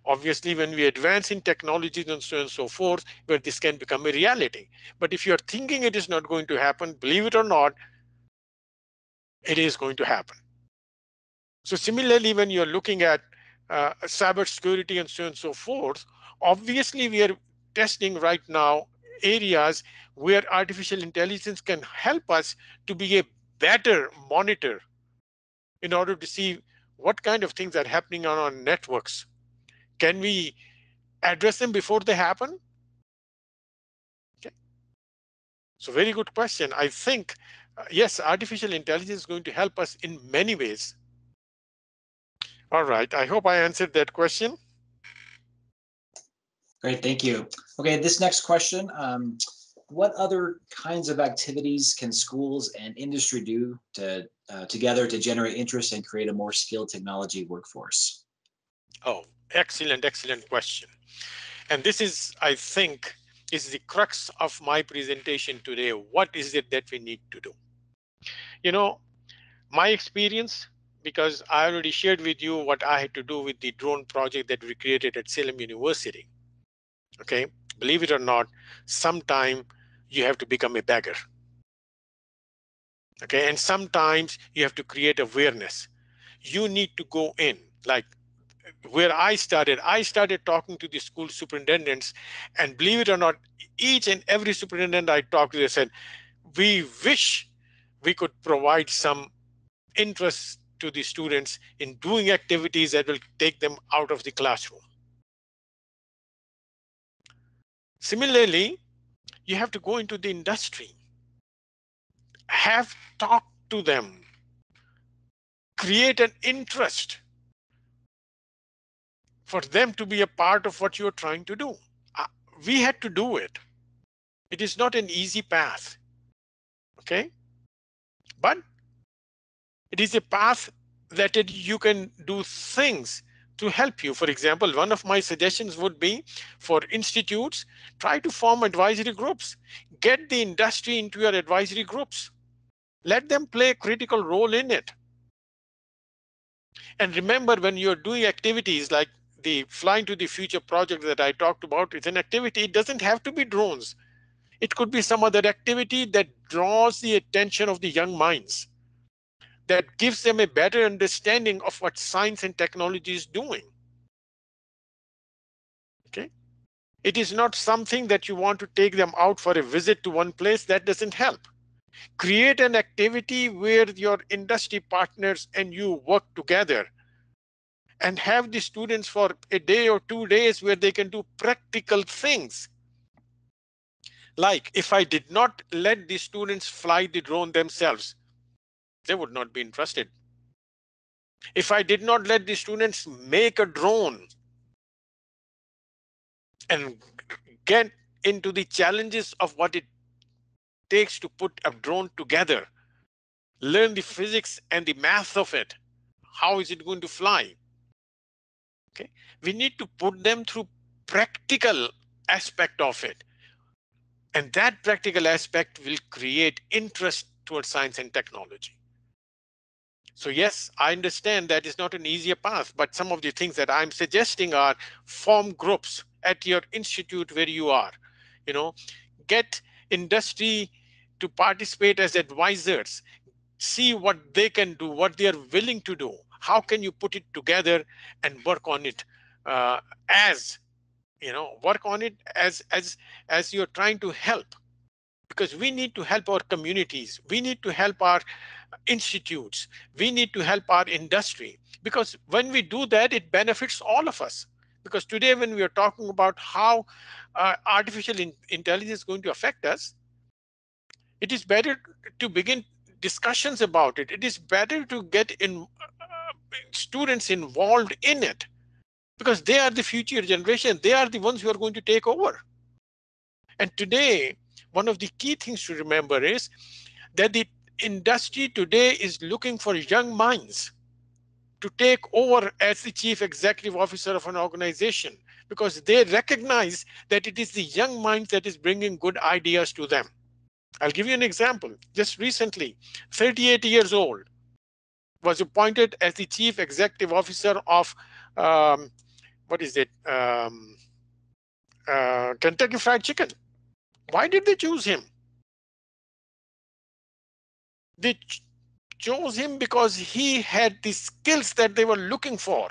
B: Obviously, when we advance in technologies and so on and so forth, where this can become a reality. But if you're thinking it is not going to happen, believe it or not, it is going to happen. So similarly, when you're looking at cybersecurity and so on and so forth, obviously we are testing right now areas where artificial intelligence can help us to be a better monitor in order to see what kind of things are happening on our networks. Can we address them before they happen? So very good question. I think, yes, artificial intelligence is going to help us in many ways. All right, I hope I answered that question.
A: Great, thank you. Okay, this next question, what other kinds of activities can schools and industry do together to generate interest and create a more skilled technology workforce?
B: Oh, excellent, excellent question. And this is, I think, is the crux of my presentation today. What is it that we need to do? You know, my experience, because I already shared with you what I had to do with the drone project that we created at Salem University. Okay, believe it or not, sometime you have to become a beggar. Okay, and sometimes you have to create awareness. You need to go in, like where I started talking to the school superintendents, and believe it or not, each and every superintendent I talked to, they said, we wish we could provide some interest to the students in doing activities that will take them out of the classroom. Similarly, you have to go into the industry, have talked to them, create an interest for them to be a part of what you're trying to do. We had to do it. It is not an easy path, okay? But it is a path that you can do things to help you. For example, one of my suggestions would be for institutes, try to form advisory groups. Get the industry into your advisory groups. Let them play a critical role in it. And remember, when you're doing activities like the Flying to the Future project that I talked about, it's an activity. It doesn't have to be drones. It could be some other activity that draws the attention of the young minds, that gives them a better understanding of what science and technology is doing. Okay, it is not something that you want to take them out for a visit to one place. That doesn't help. Create an activity where your industry partners and you work together, and have the students for a day or 2 days where they can do practical things. Like if I did not let the students fly the drone themselves, they would not be interested. If I did not let the students make a drone and get into the challenges of what it takes to put a drone together, learn the physics and the math of it, how is it going to fly? Okay, we need to put them through practical aspect of it. And that practical aspect will create interest towards science and technology. So yes, I understand that is not an easier path, but some of the things that I'm suggesting are form groups at your institute where you are. You know, get industry to participate as advisors, see what they can do, what they are willing to do. How can you put it together and work on it work on it as you're trying to help, because we need to help our communities. We need to help our institutes. We need to help our industry, because when we do that, it benefits all of us. Because today, when we are talking about how artificial intelligence is going to affect us, it is better to begin discussions about it. It is better to get students involved in it, because they are the future generation. They are the ones who are going to take over. And today, one of the key things to remember is that the industry today is looking for young minds to take over as the chief executive officer of an organization, because they recognize that it is the young minds that is bringing good ideas to them. I'll give you an example. Just recently, 38 years old, was appointed as the chief executive officer of Kentucky Fried Chicken. Why did they choose him? They chose him because he had the skills that they were looking for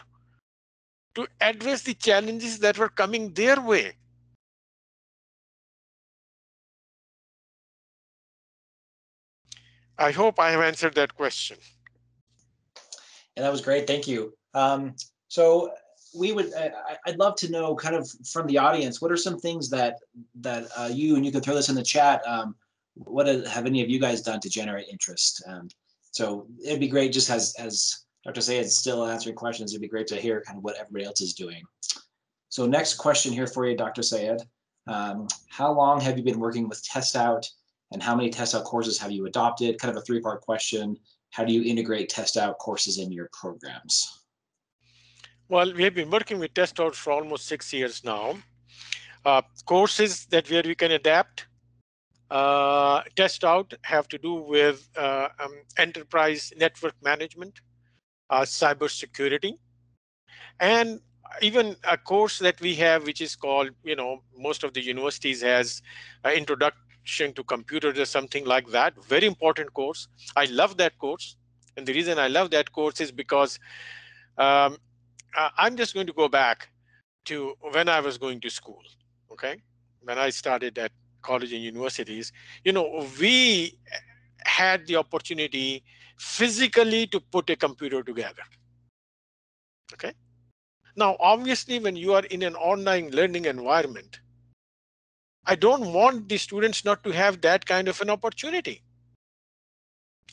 B: to address the challenges that were coming their way. I hope I have answered that question.
A: And that was great. Thank you. So I'd love to know, kind of from the audience, what are some things that you, and you can throw this in the chat, have any of you guys done to generate interest? So it'd be great, just as Dr. Syed is still answering questions, it'd be great to hear kind of what everybody else is doing. So next question here for you, Dr. Syed. How long have you been working with Test Out, and how many Test Out courses have you adopted? Kind of a three-part question. How do you integrate Test Out courses in your programs?
B: Well, we have been working with Test Out for almost 6 years now. Courses that where we can adapt Test Out have to do with enterprise network management, cybersecurity, and even a course that we have, which is called, most of the universities has introduction to computers or something like that. Very important course. I love that course. And the reason I love that course is because I'm just going to go back to when I was going to school. Okay. When I started at college and universities, we had the opportunity physically to put a computer together. Okay. Now, obviously, when you are in an online learning environment, I don't want the students not to have that kind of an opportunity.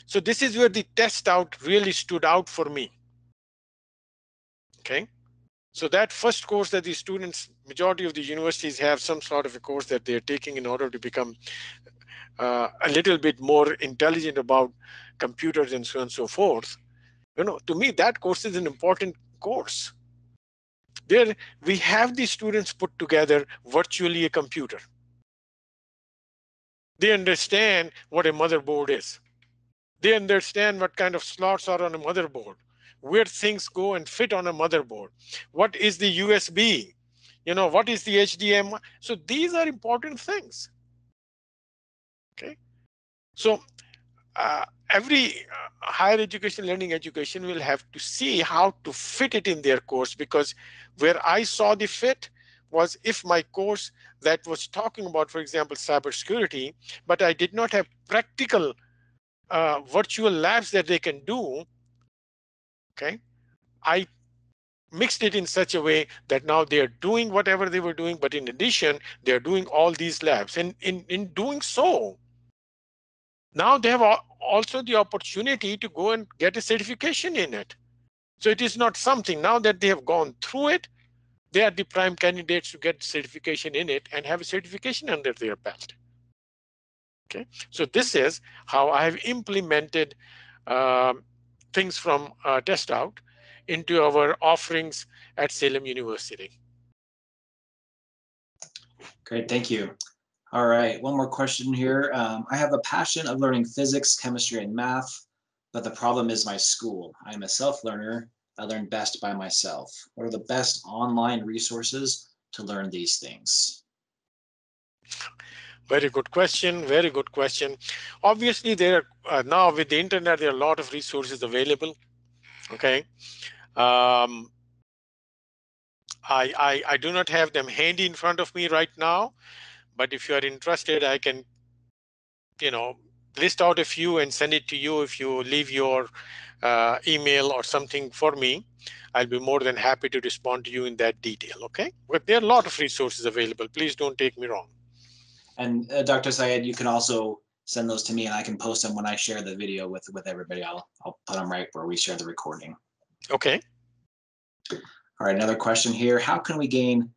B: So this is where the Test Out really stood out for me. Okay. So that first course that the students, majority of the universities have some sort of a course that they're taking in order to become a little bit more intelligent about computers and so on and so forth. To me, that course is an important course. There we have the students put together virtually a computer. They understand what a motherboard is. They understand what kind of slots are on a motherboard, where things go and fit on a motherboard. What is the USB? What is the HDMI? So these are important things. Okay. So every higher education, learning education will have to see how to fit it in their course, because where I saw the fit was if my course that was talking about, for example, cybersecurity, but I did not have practical virtual labs that they can do. Okay, I mixed it in such a way that now they are doing whatever they were doing, but in addition, they're doing all these labs. And in doing so, now they have also the opportunity to go and get a certification in it. So it is not something, now that they have gone through it, they are the prime candidates to get certification in it and have a certification under their belt. Okay, so this is how I have implemented things from Test Out into our offerings at Salem University.
A: Great, thank you. All right, one more question here. I have a passion of learning physics, chemistry, and math, but the problem is my school. I'm a self-learner. I learn best by myself. What are the best online resources to learn these things?
B: Very good question. Very good question. Obviously, there are now with the internet, there are a lot of resources available. Okay. I do not have them handy in front of me right now, but if you are interested, I can, list out a few and send it to you. If you leave your email or something for me, I'll be more than happy to respond to you in that detail. Okay. But there are a lot of resources available. Please don't take me wrong.
A: And Dr. Syed, you can also send those to me, and I can post them when I share the video with everybody. I'll put them right where we share the recording.
B: Okay.
A: All right, another question here. How can we gain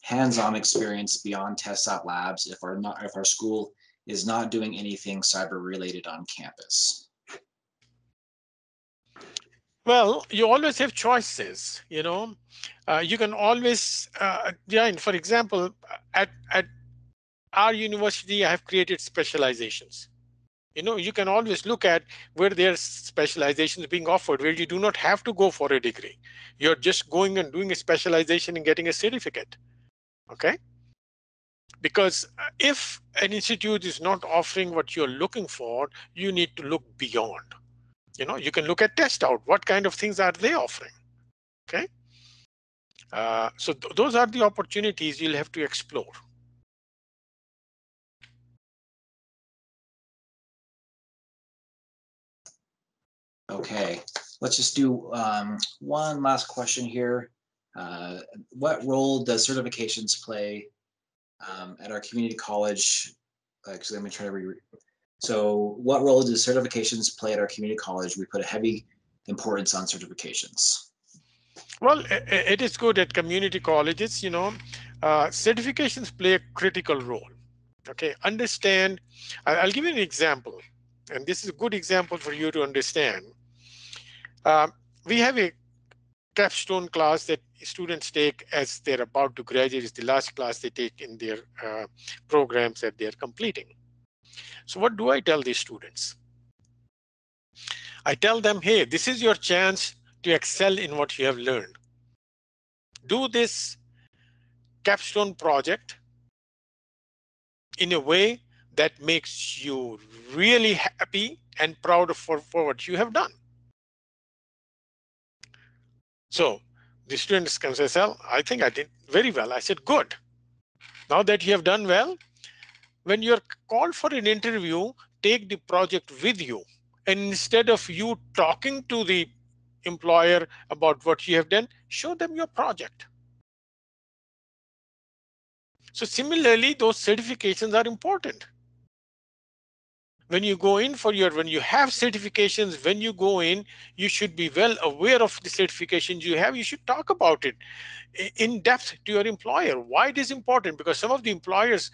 A: hands-on experience beyond Test Out labs if our school is not doing anything cyber related on campus?
B: Well, you always have choices, you can always, for example, at our university, I have created specializations. You can always look at where there's specializations being offered, where you do not have to go for a degree. You're just going and doing a specialization and getting a certificate. Okay. Because if an institute is not offering what you're looking for, you need to look beyond. You can look at Test Out. What kind of things are they offering? Okay. So those are the opportunities you'll have to explore.
A: Okay, let's just do one last question here. What role does certifications play at our community college? Actually, let me try to So what role do certifications play at our community college? We put a heavy importance on certifications.
B: Well, it is good at community colleges, you know. Certifications play a critical role. Okay, understand. I'll give you an example, and this is a good example for you to understand. We have a capstone class that students take as they're about to graduate. It's the last class they take in their programs that they're completing. So what do I tell these students? I tell them, hey, this is your chance to excel in what you have learned. Do this capstone project in a way that makes you really happy and proud for what you have done. So the students can say, well, I think I did very well. I said, good. Now that you have done well, when you're called for an interview, take the project with you. And instead of you talking to the employer about what you have done, show them your project. So similarly, those certifications are important. When you go in for your, when you have certifications, when you go in, you should be well aware of the certifications you have. You should talk about it in depth to your employer. Why it is important? Because some of the employers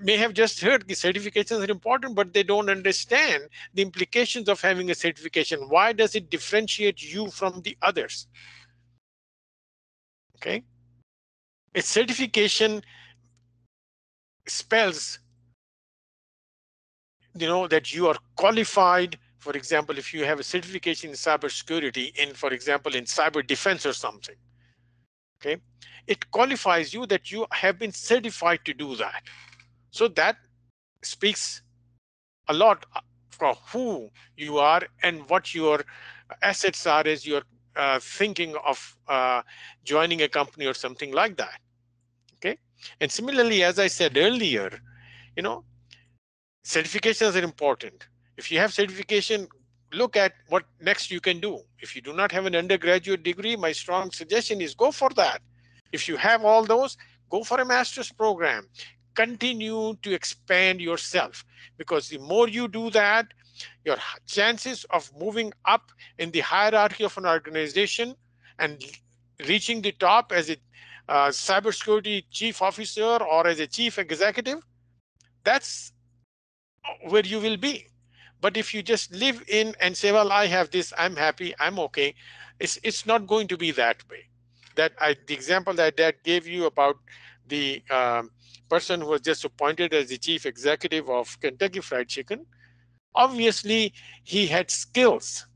B: may have just heard the certifications are important, but they don't understand the implications of having a certification. Why does it differentiate you from the others? Okay. A certification spells, you know, that you are qualified. For example, if you have a certification in cybersecurity, in, for example, in cyber defense or something, okay, it qualifies you that you have been certified to do that. So that speaks a lot for who you are and what your assets are as you're thinking of joining a company or something like that. Okay. And similarly, as I said earlier, you know, certifications are important. If you have certification, look at what next you can do. If you do not have an undergraduate degree, my strong suggestion is go for that. If you have all those, go for a master's program. Continue to expand yourself, because the more you do that, your chances of moving up in the hierarchy of an organization and reaching the top as a cybersecurity chief officer or as a chief executive, that's where you will be. But if you just live in and say, well, I have this, I'm happy, I'm okay, it's not going to be that way. The example that Dad gave you about the person who was just appointed as the chief executive of Kentucky Fried Chicken, obviously he had skills.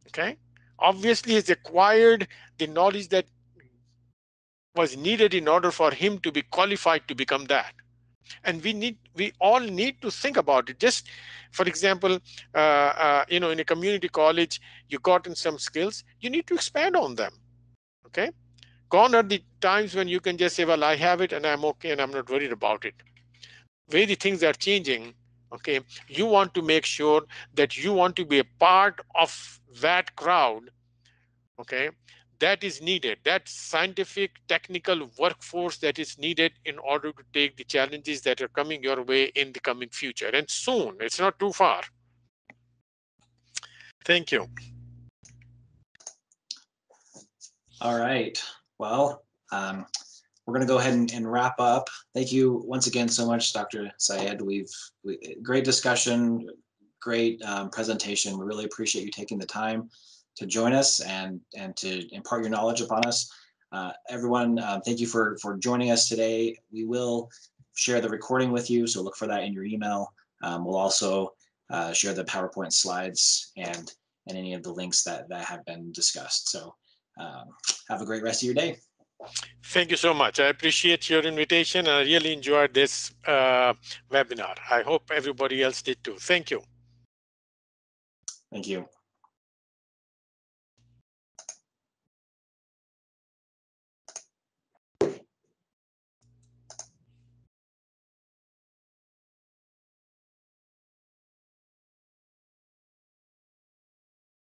B: Okay, obviously he's acquired the knowledge that was needed in order for him to be qualified to become that. And we all need to think about it. Just for example, you know, in a community college, you gotten some skills, you need to expand on them. Okay, gone are the times when you can just say, well, I have it and I'm okay and I'm not worried about it. Way the things are changing. Okay, you want to make sure that you want to be a part of that crowd. Okay, that is needed, that scientific technical workforce that is needed in order to take the challenges that are coming your way in the coming future, and soon. It's not too far. Thank you.
A: All right. Well, we're going to go ahead and wrap up. Thank you once again so much, Dr. Syed. Great discussion, great presentation. We really appreciate you taking the time to join us and to impart your knowledge upon us. Everyone, thank you for joining us today. We will share the recording with you, so look for that in your email. We'll also share the PowerPoint slides and any of the links that have been discussed. So have a great rest of your day.
B: Thank you so much. I appreciate your invitation. I really enjoyed this webinar. I hope everybody else did too. Thank you.
A: Thank you.